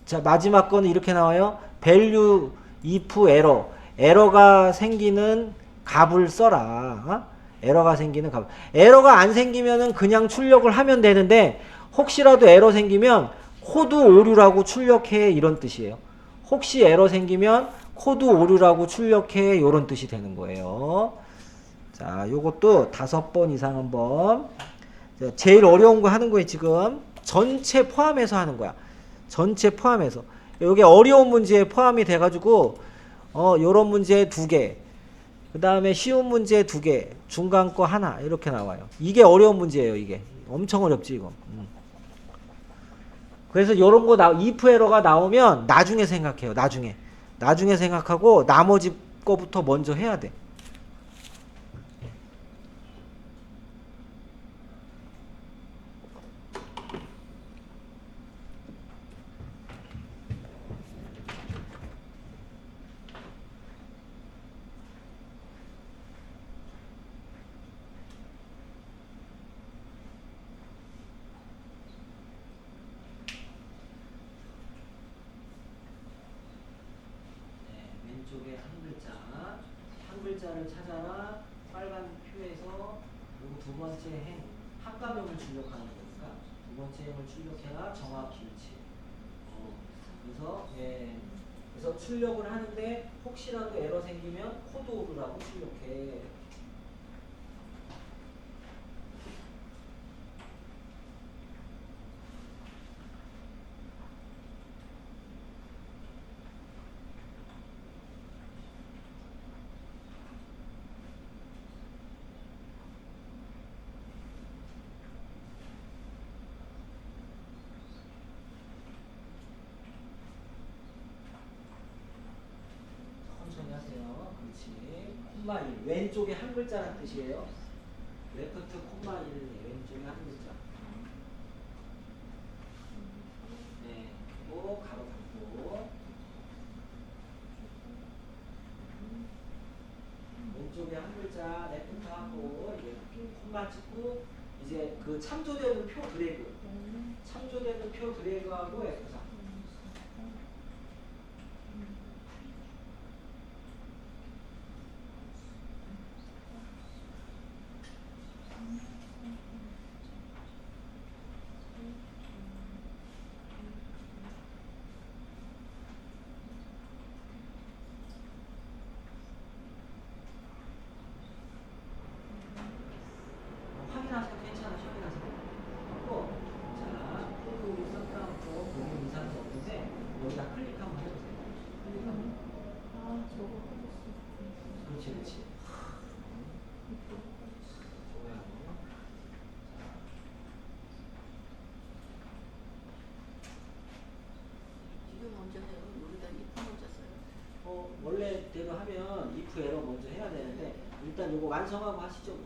자 마지막 거는 이렇게 나와요. value if error 에러가 생기는 값을 써라. 에러가 생기는 값. 에러가 안 생기면은 그냥 출력을 하면 되는데 혹시라도 에러 생기면 코드 오류라고 출력해 이런 뜻이에요. 혹시 에러 생기면 코드 오류라고 출력해 이런 뜻이 되는 거예요. 자, 요것도 5번 이상 한번. 제일 어려운 거 하는 거예요, 지금. 전체 포함해서 하는 거야. 전체 포함해서. 요게 어려운 문제에 포함이 돼가지고, 요런 문제 2개. 그 다음에 쉬운 문제 2개. 중간 거 하나. 이렇게 나와요. 이게 어려운 문제예요, 이게. 엄청 어렵지, 이거. 그래서 요런 거 if 에러가 나오면 나중에 생각해요, 나중에. 나중에 생각하고 나머지 거부터 먼저 해야 돼. 왼쪽에 한 글자를 찾아라. 빨간 표에서 그리고 두 번째 행 학과명을 출력하는 거니까 두 번째 행을 출력해라. 정확히 일치. 그래서 그래서 출력을 하는데 혹시라도 에러 생기면 코드 오류라고 출력해. 콤마 1 왼쪽에 한 글자란 뜻이에요. 레프트 콤마 1은 왼쪽에 한 글자. 네, 그리고 가로 닫고 왼쪽에 한 글자 레프트 하고 이제 콤마 찍고 이제 그 참조되는 표 드래그 참조되는 표 드래그하고 F4 확인하세요. 괜찮아요. 확인하세요. 하고 자, 코드 우리 썼다고 보기 이상이 없는데 여기다 클릭 한번 해보세요. 클릭하면 아, 저거 해줬어. 그렇지 그렇지. 좋아요. 지금 먼저 해요. 우리가 이쁜 먼저 써요. 원래대로 하면 if 에러 먼저 해야 되는데 일단 요거 완성하고 하시죠.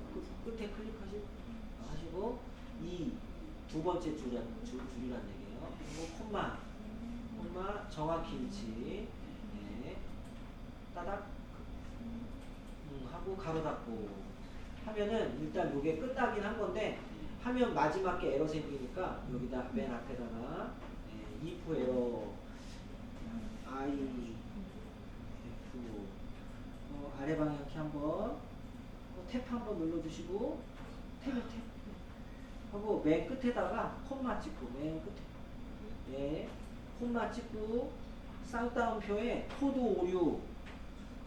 끝에 클릭하시고 이 두 번째 줄이란 얘기예요. 그리고 콤마 정확히 위치 따닥 하고 가로 닫고 하면은 일단 요게 끝나긴 한 건데 하면 마지막 게 에러 생기니까 여기다 맨 앞에다가 if 에러 I F 아래 방향키 한번 탭 한번 눌러주시고 탭 하고 맨 끝에다가 콤마 찍고 맨 끝에 콤마 찍고 쌍따옴표에 코드 오류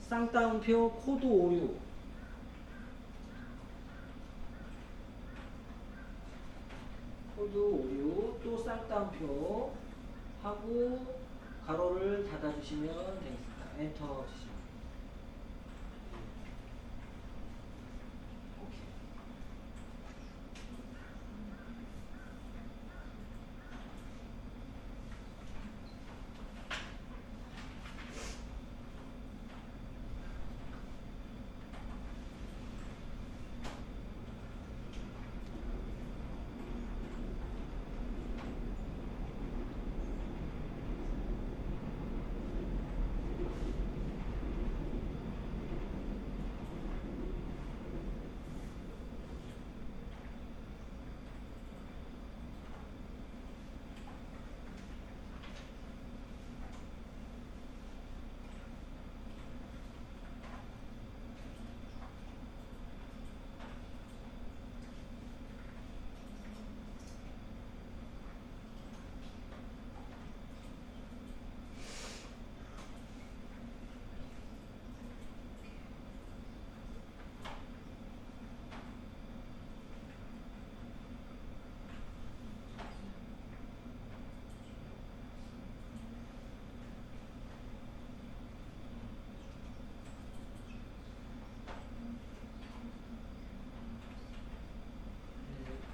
쌍따옴표 코드 오류 또 쌍따옴표 하고 가로를 닫아주시면 되겠습니다. 엔터 주시면 오케이.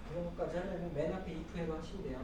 그런 것까지 하려면 맨 앞에 if에로 하시면 돼요.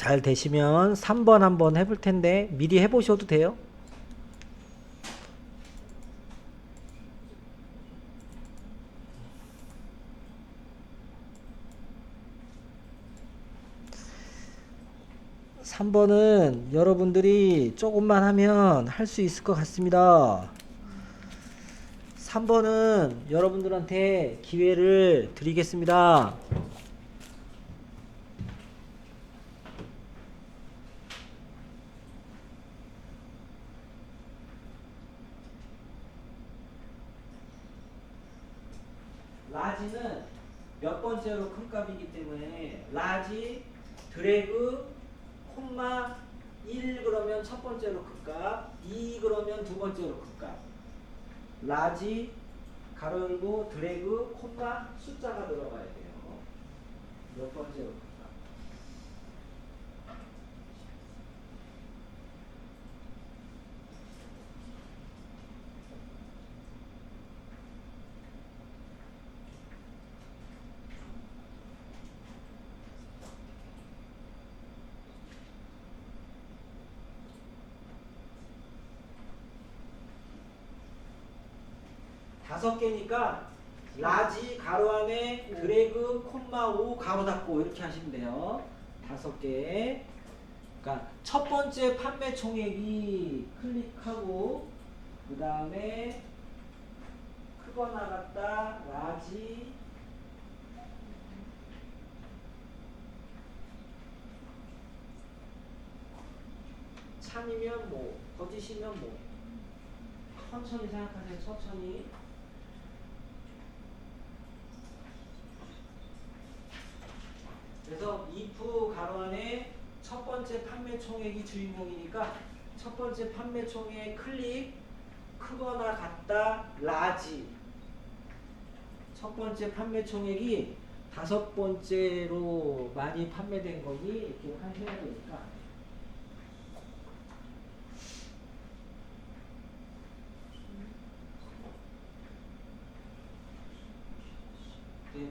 잘 되시면 3번 한번 해볼 텐데 미리 해보셔도 돼요. 삼 번은 여러분들이 조금만 하면 할 수 있을 것 같습니다. 3번은 여러분들한테 기회를 드리겠습니다. 라지는 몇 번째로 큰 값이기 때문에 라지 드래그 콤마 1 그러면 첫 번째로 큰 값, 2 그러면 두 번째로 큰 값. 라지 가로 열고 드래그 콤마 숫자가 들어가야 돼요. 몇 번째로 큰 값. 다섯 개니까 라지 가로 안에 드래그 콤마 5 가로 닫고 이렇게 하시면 돼요. 다섯 개. 그러니까 첫 번째 판매 총액이 클릭하고 그 다음에 크거나 같다 라지 참이면 뭐 거짓이면 뭐 천천히 생각하세요. 천천히. 그래서 if 가로 안에 첫 번째 판매 총액이 주인공이니까 첫 번째 판매 총액 클릭 크거나 같다 라지 첫 번째 판매 총액이 다섯 번째로 많이 판매된 거니 이렇게 하셔야 되니까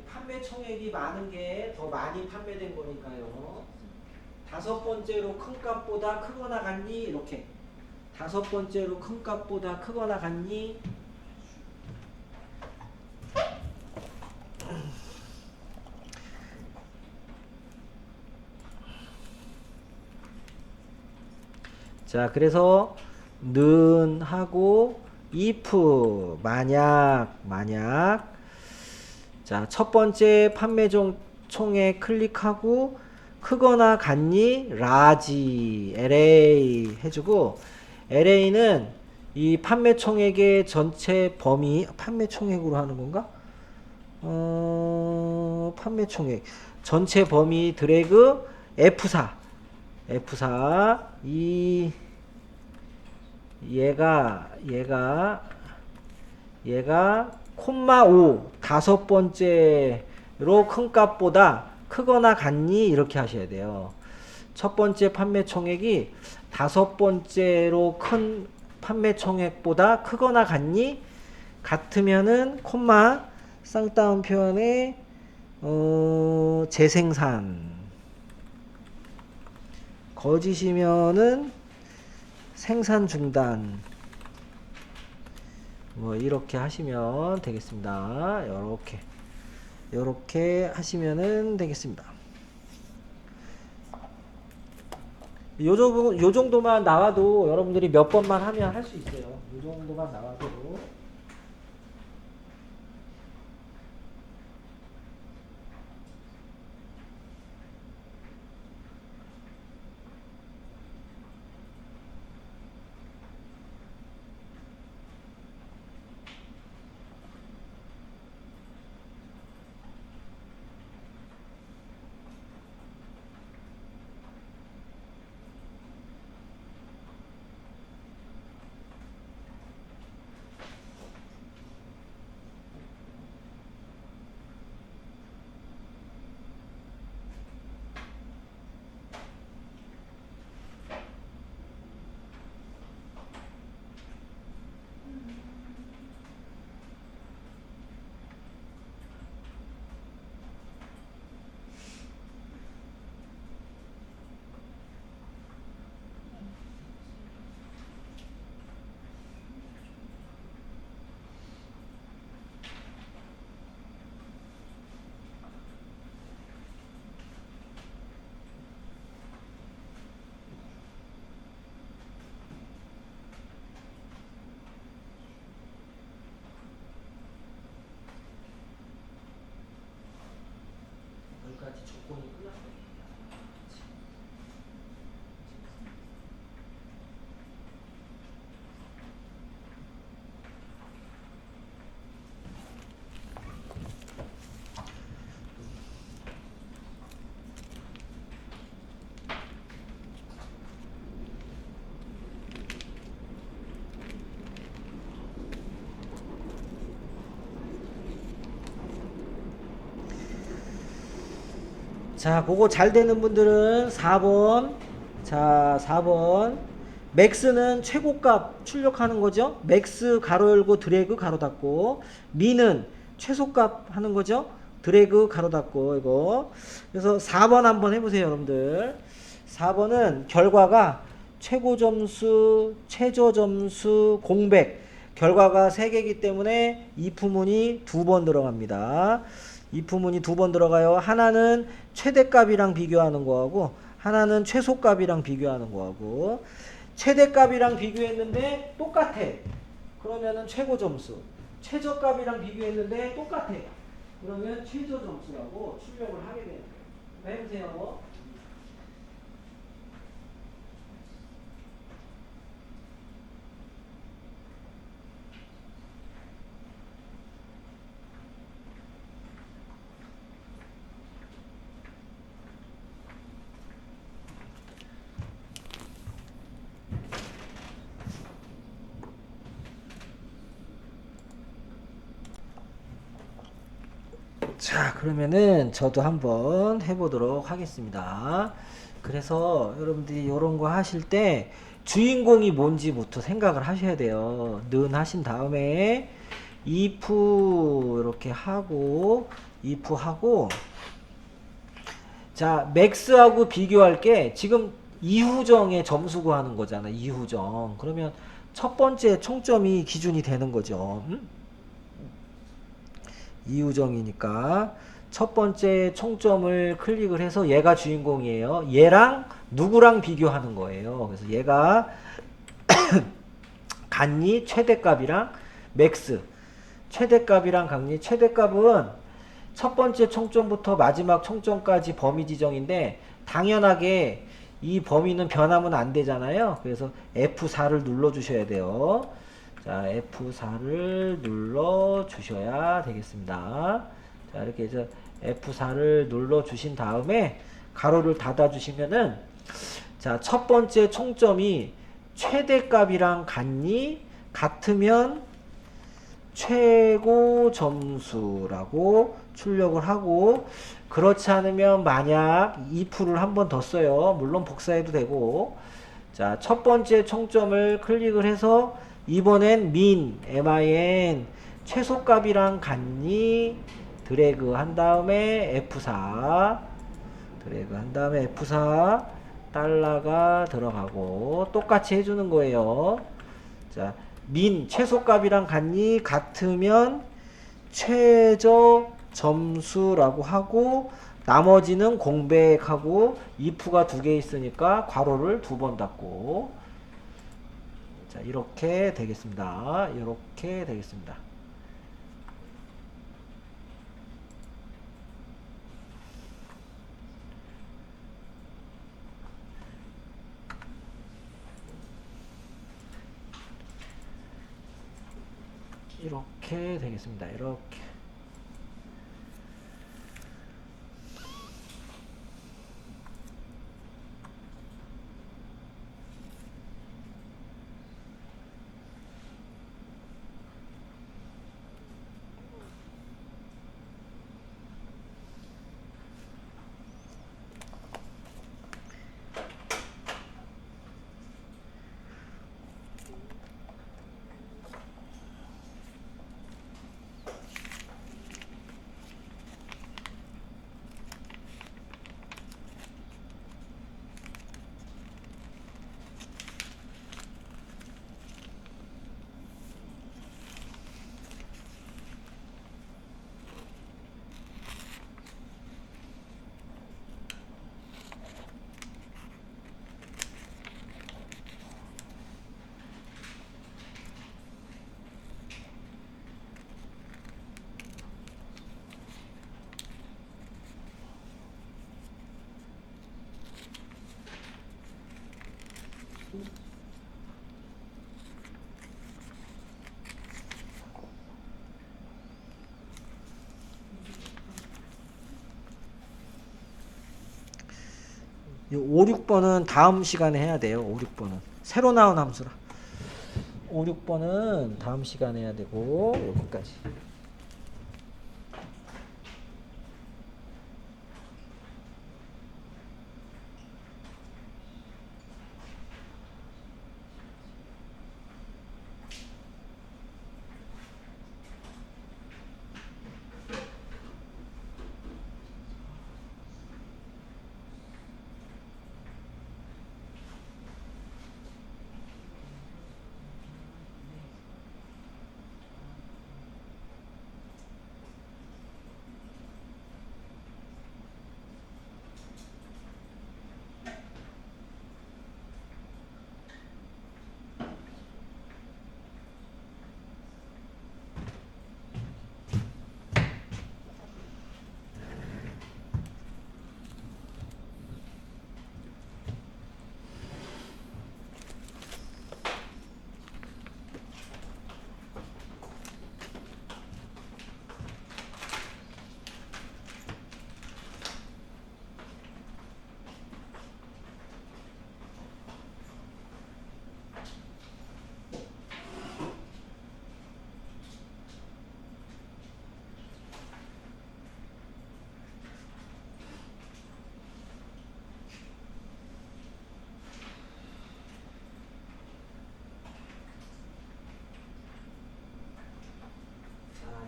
판매 총액이 많은 게 더 많이 판매된 거니까요. 다섯 번째로 큰 값보다 크거나 같니? 이렇게. 다섯 번째로 큰 값보다 크거나 같니? 자, 그래서 는 하고 if 만약 자, 첫 번째 판매 총에 클릭하고 크거나 같니? 라지 LA 해주고 LA는 이 판매 총액의 전체 범위 판매 총액으로 하는 건가? 판매 총액 전체 범위 드래그 F4 이 얘가 콤마 5 다섯 번째로 큰 값보다 크거나 같니? 이렇게 하셔야 돼요. 첫 번째 판매 총액이 다섯 번째로 큰 판매 총액보다 크거나 같니? 같으면은 콤마 쌍따옴 표현에 재생산 거짓이면은 생산 중단 뭐 이렇게 하시면 되겠습니다. 요렇게 하시면은 되겠습니다. 요 정도만 나와도 여러분들이 몇 번만 하면 할 수 있어요. 요 정도만 나와도. 조건이 끝났어요. 자, 그거 잘 되는 분들은 4번. 자, 4번. 맥스는 최고값 출력하는 거죠. 맥스 가로 열고 드래그 가로 닫고. 미는 최소값 하는 거죠. 드래그 가로 닫고 이거. 그래서 4번 한번 해보세요, 여러분들. 4번은 결과가 최고 점수, 최저 점수, 공백. 결과가 3개이기 때문에 if문이 2번 들어갑니다. if문이 2번 들어가요. 하나는 최대값이랑 비교하는 거하고 하나는 최소값이랑 비교하는 거하고. 최대값이랑 비교했는데 똑같아. 그러면은 최고 점수. 최저값이랑 비교했는데 똑같아. 그러면 최저 점수라고 출력을 하게 되는 거예요. 해보세요. 자, 그러면은 저도 한번 해보도록 하겠습니다. 그래서 여러분들이 이런 거 하실 때 주인공이 뭔지부터 생각을 하셔야 돼요. 는 하신 다음에 if 이렇게 하고 if 하고. 자, 맥스하고 비교할 게 지금 이후정의 점수 구하는 거잖아. 이후정. 그러면 첫 번째 총점이 기준이 되는 거죠. 이후정이니까 첫 번째 총점을 클릭을 해서 얘가 주인공이에요. 얘랑 누구랑 비교하는 거예요. 그래서 얘가 같니 최대값이랑 맥스. 최대값이랑 같니. 최대값은 첫 번째 총점부터 마지막 총점까지 범위 지정인데 당연하게 이 범위는 변하면 안 되잖아요. 그래서 F4를 눌러 주셔야 돼요. 자, F4를 눌러 주셔야 되겠습니다. 자, 이렇게 해서 F4를 눌러 주신 다음에 가로를 닫아 주시면은, 자, 첫 번째 총점이 최대값이랑 같니? 같으면 최고 점수라고 출력을 하고, 그렇지 않으면 만약 if를 한 번 더 써요. 물론 복사해도 되고. 자, 첫 번째 총점을 클릭을 해서 이번엔 min 최소값이랑 같니? 드래그 한 다음에 F4 드래그 한 다음에 F4 달러가 들어가고 똑같이 해주는 거예요. 자, min 최소값이랑 같니? 같으면 최저 점수라고 하고 나머지는 공백하고 if가 2개 있으니까 괄호를 2번 닫고. 자, 이렇게 되겠습니다. 이렇게 되겠습니다. 이렇게 되겠습니다. 이렇게. 5, 6번은 다음 시간에 해야 돼요. 5, 6번은 새로 나온 함수라. 5, 6번은 다음 시간에 해야 되고 여기까지.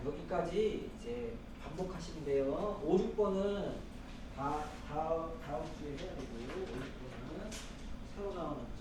여기까지 이제 반복하시면 돼요. 5, 6번은 다음 주에 해야 되고 5, 6번은 새로 나오는